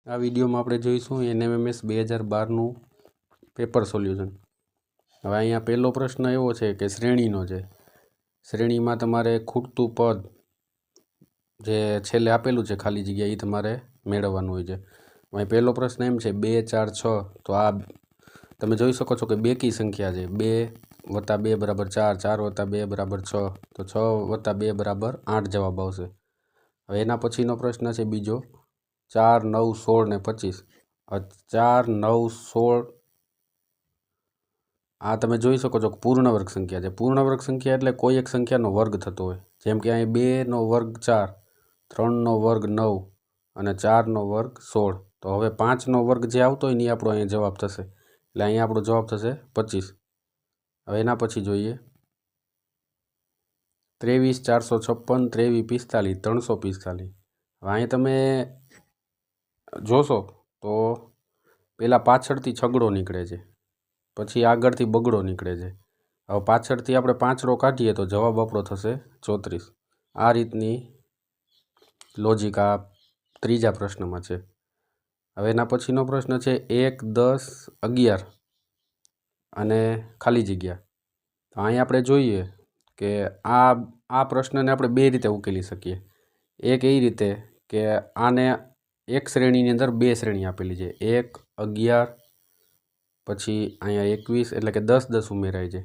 આ વિડીયોમાં આપણે જોઈશું NMMS 2012નું પેપર સોલ્યુશન। હવે અહીંયા પહેલો પ્રશ્ન એવો છે કે શ્રેણીનો છે। શ્રેણીમાં તમારે ખૂટતું પદ જે છેલ્લે આપેલું છે ખાલી જગ્યા એ તમારે મેળવવાનું હોય છે। અહીં પહેલો પ્રશ્ન એમ છે 2 4 6, તો આ તમે જોઈ શકો છો કે બેકી સંખ્યા છે। 2 + 2 = 4, 4 + 2 = 6, તો 6 + 2 = 8 જવાબ આવશે। હવે એના પછીનો પ્રશ્ન છે બીજો 4 9 16 ને 25। 4 9 16 આ તમે જોઈ શકો છો કે પૂર્ણ વર્ગ સંખ્યા છે। પૂર્ણ વર્ગ સંખ્યા એટલે કોઈ એક સંખ્યાનો વર્ગ થતો હોય, જેમ કે અહીં 2નો વર્ગ 4, 3નો વર્ગ 9 અને 4નો વર્ગ 16। તો હવે 5નો વર્ગ જે આવતો હોય ને એ આપણો અહીંયા જવાબ થશે, એટલે અહીંયા આપણો જવાબ થશે 25। હવે એના પછી જોઈએ 23 456, 23 45, 345। હવે અહીં તમે જોશો તો પહેલાં પાછળથી છગડો નીકળે છે, પછી આગળથી બગડો નીકળે છે। હવે પાછળથી આપણે પાંચડો કાઢીએ તો જવાબ આપણો થશે 34। આ રીતની લોજિક આ ત્રીજા પ્રશ્નમાં છે। હવે એના પછીનો પ્રશ્ન છે 1 10 11 અને ખાલી જગ્યા। તો અહીં આપણે જોઈએ કે આ પ્રશ્નને આપણે બે રીતે ઉકેલી શકીએ। એક એ રીતે કે આને એક શ્રેણીની અંદર બે શ્રેણી આપેલી છે, 1 11 પછી અહીંયા 21, એટલે કે 10 10 ઉમેરાય છે,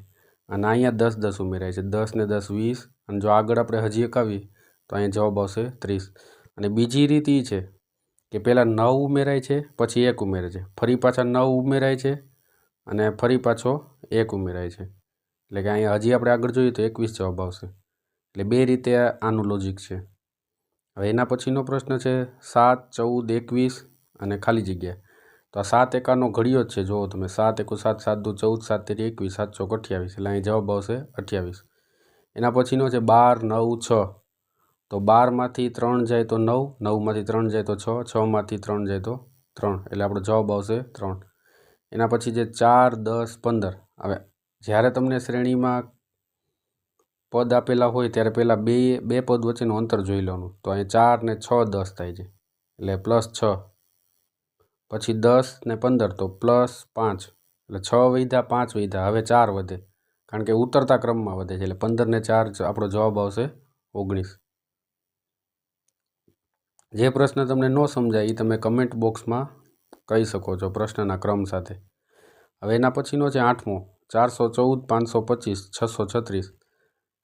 અને અહીંયા 10 10 ઉમેરાય છે, 10 ને 10 20, અને જો આગળ આપણે હજી એકાવી તો અહીંયા જવાબ આવશે 30। અને બીજી રીત એ છે કે પહેલાં 9 ઉમેરાય છે, પછી 1 ઉમેરે છે, ફરી પાછા 9 ઉમેરાય છે અને ફરી પાછો 1 ઉમેરાય છે, એટલે કે અહીંયા હજી આપણે આગળ જોઈએ તો 21 જવાબ આવશે। એટલે બે રીતે આનું લોજિક છે। હવે એના પછીનો પ્રશ્ન છે 7 14 21 અને ખાલી જગ્યા। તો આ 7 એકાનો ઘડિયો જ છે, જુઓ તમે 7 1 7 7 2 14 7 3 21 7 ચોક 28, એટલે અહીં જવાબ આવશે 28। એના પછીનો છે 12 9 6, તો 12માંથી 3 જાય તો 9, 9માંથી 3 જાય તો 6, 6માંથી 3 જાય તો 3, એટલે આપણો જવાબ આવશે 3। એના પછી જે 4 10 15। હવે જ્યારે તમને શ્રેણીમાં પદ આપેલા હોય ત્યારે પહેલાં બે પદ વચ્ચેનું અંતર જોઈ લેવાનું। તો અહીં 4 ને 6 10 થાય છે, એટલે +6, પછી 10 ને 15 તો +5, એટલે 6 વધ્યા 5 વધ્યા, હવે 4 વધે, કારણ કે ઉતરતા ક્રમમાં વધે છે, એટલે 15 ને 4 આપણો જવાબ આવશે 19। જે પ્રશ્ન તમને ન સમજાય એ તમે કમેન્ટ બોક્સમાં કહી શકો છો પ્રશ્નના ક્રમ સાથે। હવે એના પછીનો છે 8મો 414 525 636।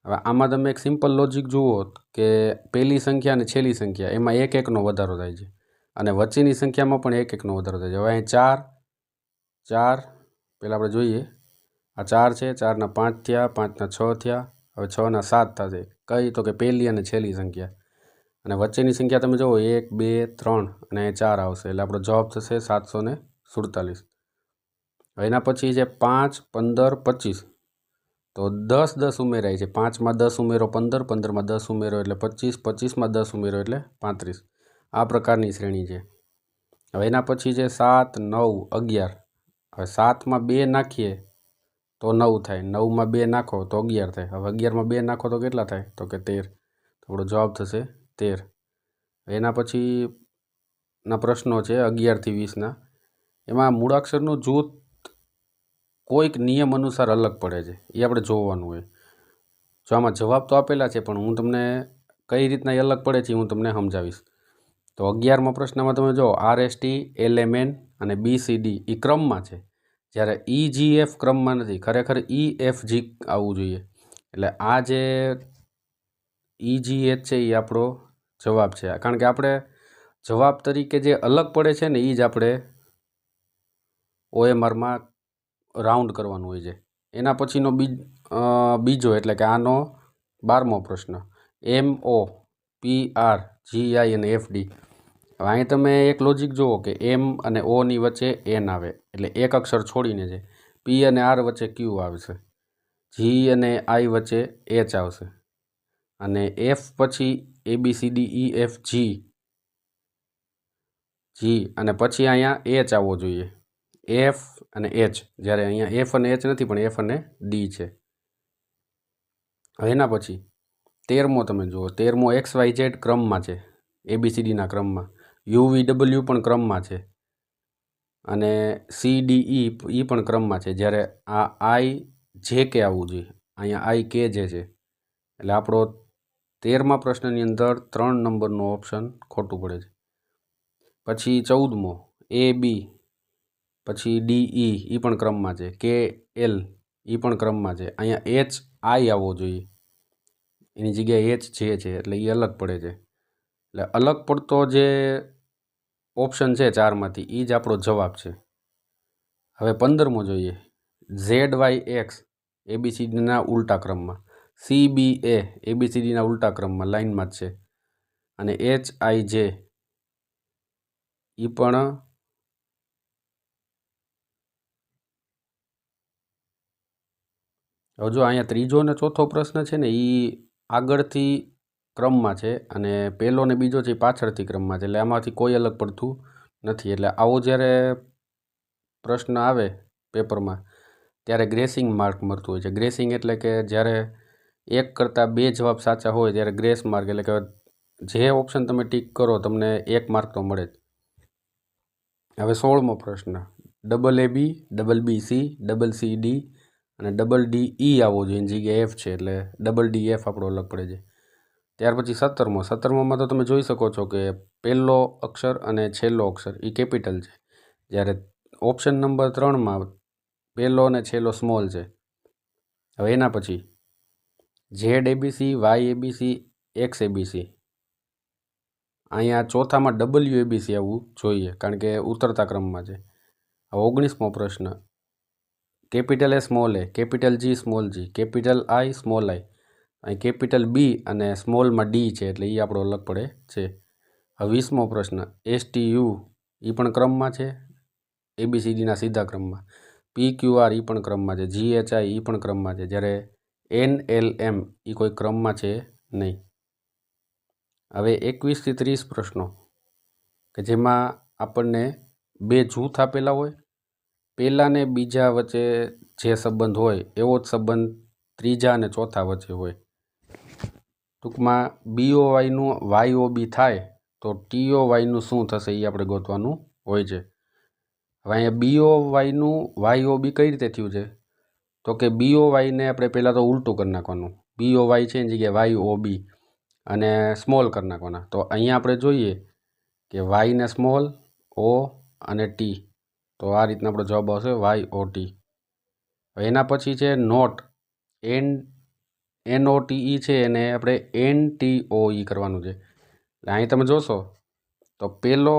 હવે આમાં તમે એક સિમ્પલ લોજિક જુઓ કે પહેલી સંખ્યા અને છેલ્લી સંખ્યા એમાં 1 1નો વધારો થાય છે, અને વચ્ચેની સંખ્યામાં પણ 1 1નો વધારો થાય છે। હવે અહીં 4 પહેલાં આપણે જોઈએ, આ 4 છે, 4ના 5 થયા, 5ના 6 થયા, હવે 6ના 7 થશે, કઈ તો કે પહેલી અને છેલ્લી સંખ્યા, અને વચ્ચેની સંખ્યા તમે જુઓ 1 2 3 અને 4 આવશે, એટલે આપણો જવાબ થશે 747। હવે એના પછી છે 5 15 25, તો 10 10 ઉમેરાય છે, 5માં 10 ઉમેરો 15, 15માં 10 ઉમેરો એટલે 25, 25માં 10 ઉમેરો એટલે 35। આ પ્રકારની શ્રેણી છે। હવે એના પછી છે 7 9 11। હવે 7માં 2 નાખીએ તો 9 થાય, 9માં 2 નાખો તો 11 થાય, હવે 11માં 2 નાખો તો કેટલા થાય તો કે 13, તો આપણો જવાબ થશે 13। એના પછીના પ્રશ્નો છે 11 થી 20ના। એમાં મૂળાક્ષરનું જૂથ કોઈક નિયમ અનુસાર અલગ પડે છે, એ આપણે જોવાનું હોય। જો આમાં જવાબ તો આપેલા છે, પણ હું તમને કઈ રીતના એ અલગ પડે છે હું તમને સમજાવીશ। તો 11મા પ્રશ્નમાં તમે જો RST LMN અને BCD એ ક્રમમાં છે, જ્યારે EGF ક્રમમાં નથી, ખરેખર EFG આવવું જોઈએ, એટલે આ જે EGH છે એ આપણો જવાબ છે, કારણ કે આપણે જવાબ તરીકે જે અલગ પડે છે ને એ જ આપણે OMRમાં રાઉન્ડ કરવાનું હોય છે। એના પછીનો બીજો એટલે કે આનો 12મો પ્રશ્ન MO PR GI અને FD। હવે અહીં તમે એક લોજિક જુઓ કે M અને Oની વચ્ચે N આવે, એટલે એક અક્ષર છોડીને છે, P અને R વચ્ચે Q આવશે, G અને I વચ્ચે H આવશે, અને F પછી ABCDEFG અને પછી અહીંયા H આવવો જોઈએ, F અને H, જ્યારે અહીંયા F અને H નથી પણ F અને D છે। હવે એના પછી 13મો તમે જુઓ, 13મો XYZ ક્રમમાં છે, ABCDના ક્રમમાં, UVW પણ ક્રમમાં છે અને CDE એ પણ ક્રમમાં છે, જ્યારે આ IJK આવવું જોઈએ, અહીંયા IKJ છે. એટલે આપણો 13મા પ્રશ્નની અંદર 3 નંબરનો ઓપ્શન ખોટું પડે છે. પછી 14મો AB, પછી DE એ પણ ક્રમમાં છે, KL એ પણ ક્રમમાં છે. અહીંયા HI આવવો જોઈએ, એની જગ્યાએ HJ છે, એટલે એ અલગ પડે છે. એટલે અલગ પડતો જે ઓપ્શન છે 4માંથી એ જ આપણો જવાબ છે. હવે 15મો જોઈએ, ZYX ABCDના ઉલટા ક્રમમાં, CBA ABCDના ઉલટા ક્રમમાં લાઇનમાં જ છે, અને HIJ એ પણ હવે જો અહીંયા ત્રીજો અને ચોથો પ્રશ્ન છે ને એ આગળથી ક્રમમાં છે અને પહેલો ને બીજો છે એ પાછળથી ક્રમમાં છે, એટલે આમાંથી કોઈ અલગ પડતું નથી. એટલે આવો જ્યારે પ્રશ્ન આવે પેપરમાં ત્યારે ગ્રેસિંગ માર્ક મળતું હોય છે. ગ્રેસિંગ એટલે કે જ્યારે એક કરતાં 2 જવાબ સાચા હોય ત્યારે ગ્રેસ માર્ક, એટલે કે જે ઓપ્શન તમે ટીક કરો તમને 1 માર્ક તો મળે જ. હવે 16મો પ્રશ્ન, AB, BC, CD અને DE આવવો જોઈએ, એની જગ્યાએ F છે, એટલે DF આપણો અલગ પડે છે. ત્યાર પછી 17મોમાં તો તમે જોઈ શકો છો કે પહેલો અક્ષર અને છેલ્લો અક્ષર એ કેપિટલ છે, જ્યારે ઓપ્શન નંબર 3માં પહેલો અને છેલ્લો સ્મોલ છે. હવે એના પછી ZABC, YABC, XABC, અહીંયા ચોથામાં WABC આવવું જોઈએ કારણ કે ઉતરતા ક્રમમાં છે. હવે 19મો પ્રશ્ન, capital A small a, capital G small g, capital I small i, અહીં કેપિટલ B અને સ્મોલમાં D છે, એટલે એ આપણો અલગ પડે છે. હવે 20મો પ્રશ્ન, STU એ પણ ક્રમમાં છે, ABCDના સીધા ક્રમમાં, PQR એ પણ ક્રમમાં છે, GHI એ પણ ક્રમમાં છે, જ્યારે NLM એ કોઈ ક્રમમાં છે નહીં. હવે 21 થી 30 પ્રશ્નો કે જેમાં આપણને 2 જૂથ આપેલા હોય, પહેલા ને બીજા વચ્ચે જે સંબંધ હોય એવો જ સંબંધ ત્રીજા અને ચોથા વચ્ચે હોય. ટૂંકમાં BOYનું YOB થાય તો TOYનું શું થશે એ આપણે ગોતવાનું હોય છે. હવે અહીંયા BOYનું YOB કઈ રીતે થયું છે તો કે BOYને આપણે પહેલાં તો ઉલટું કરી નાખવાનું, BOY છે એની જગ્યાએ YOB અને સ્મોલ કરી નાખવાના. તો અહીંયા આપણે જોઈએ કે Y ને સ્મોલ, O અને T, તો આ રીતના આપણો જવાબ આવશે YOT. એના પછી છે નોટ, NOTE છે એને આપણે NTOE કરવાનું છે. એટલે અહીં તમે જોશો તો પહેલો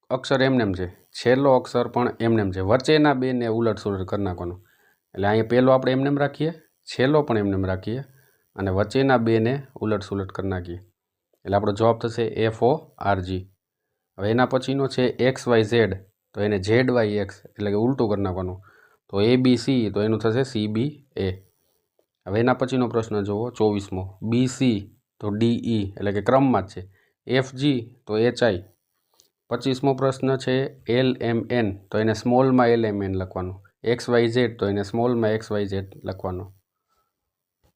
અક્ષર એમનેમ છે, છેલ્લો અક્ષર પણ એમનેમ છે, વચ્ચેના બેને ઉલટ સુલટ કરી નાખવાનું. એટલે અહીંયા પહેલો આપણે એમનેમ રાખીએ, છેલ્લો પણ એમનેમ રાખીએ અને વચ્ચેના બેને ઉલટ સુલટ કરી નાખીએ, એટલે આપણો જવાબ થશે FORG. હવે એના પછીનો છે XYZ, તો એને ZYX એટલે કે ઉલટું કરી નાખવાનું, તો ABC તો એનું થશે CBA. હવે એના પછીનો પ્રશ્ન જુઓ 24મો, BC તો DE એટલે કે ક્રમમાં જ છે, FG તો HI. 25મો પ્રશ્ન છે LMN, તો એને સ્મોલમાં LMN લખવાનું, XYZ તો એને સ્મોલમાં XYZ લખવાનું.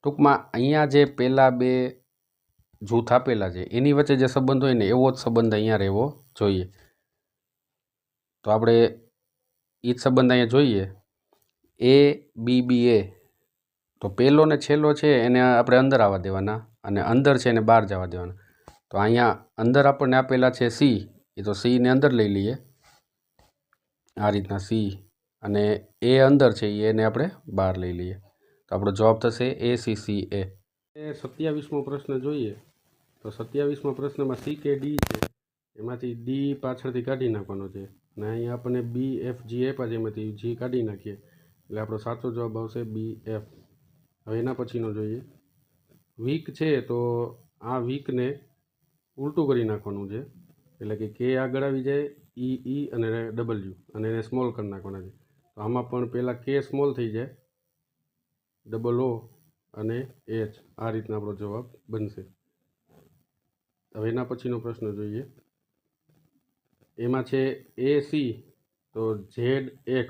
ટૂંકમાં અહીંયા જે પહેલા 2 જૂથ આપેલા છે એની વચ્ચે જે સંબંધ હોય ને એવો જ સંબંધ અહીંયા રહેવો જોઈએ. તો આપણે એ જ સંબંધ અહીંયા જોઈએ, ABBA, તો પહેલો ને છેલ્લો છે એને આપણે અંદર આવવા દેવાના અને અંદર છે એને બહાર જવા દેવાના. તો અહીંયા અંદર આપણને આપેલા છે C, એ તો C ને અંદર લઈ લઈએ આ રીતના C, અને A અંદર છે એને આપણે બહાર લઈ લઈએ, તો આપણો જવાબ થશે ACCA. 27મો પ્રશ્ન જોઈએ તો 27મા પ્રશ્નમાં CKD છે, એમાંથી D પાછળથી કાઢી નાખવાનો છે અને અહીંયા આપણને BFG આપ્યા છે, એમાંથી G કાઢી નાખીએ એટલે આપણો સાચો જવાબ આવશે BF. હવે એના પછીનો જોઈએ, વીક છે તો આ વીકને ઉલટું કરી નાખવાનું છે, એટલે કે K આગળ આવી જાય, E અને W અને એને સ્મોલ કરી નાખવાના છે. તો આમાં પણ પહેલાં K સ્મોલ થઈ જાય, O અને H, આ રીતના આપણો જવાબ બનશે. હવે એના પછીનો પ્રશ્ન જોઈએ, એમાં છે AC તો ZX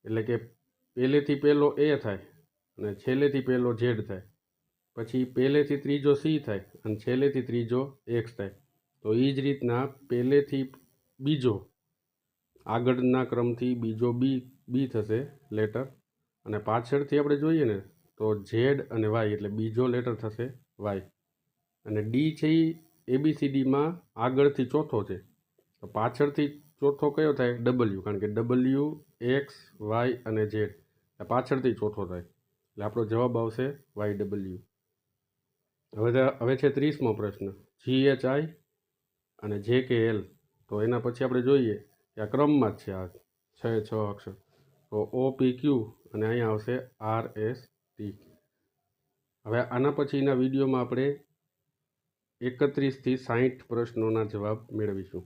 એટલે કે પહેલેથી પહેલો A થાય અને છેલ્લેથી પહેલો Z થાય, પછી પહેલેથી ત્રીજો C થાય અને છેલ્લેથી ત્રીજો X થાય. તો એ જ રીતના પહેલેથી બીજો આગળના ક્રમથી બીજો બી થશે લેટર, અને પાછળથી આપણે જોઈએ ને તો ઝેડ અને વાય એટલે બીજો લેટર થશે વાય, અને ડી છે એ ABCDમાં આગળથી ચોથો છે, તો પાછળથી ચોથો કયો થાય ડબલ્યુ, કારણ કે ડબલ્યુ એક્સ વાય અને ઝેડ પાછળથી ચોથો થાય, એટલે આપણો જવાબ આવશે YW. હવે છે 30મો પ્રશ્ન, GHI અને JKL, તો એના પછી આપણે જોઈએ કે આ ક્રમમાં જ છે, આ 6 અક્ષર, તો OPQ અને અહીંયા આવશે RST. હવે આના પછીના વિડીયોમાં આપણે 31 થી 60 પ્રશ્નોના જવાબ મેળવીશું.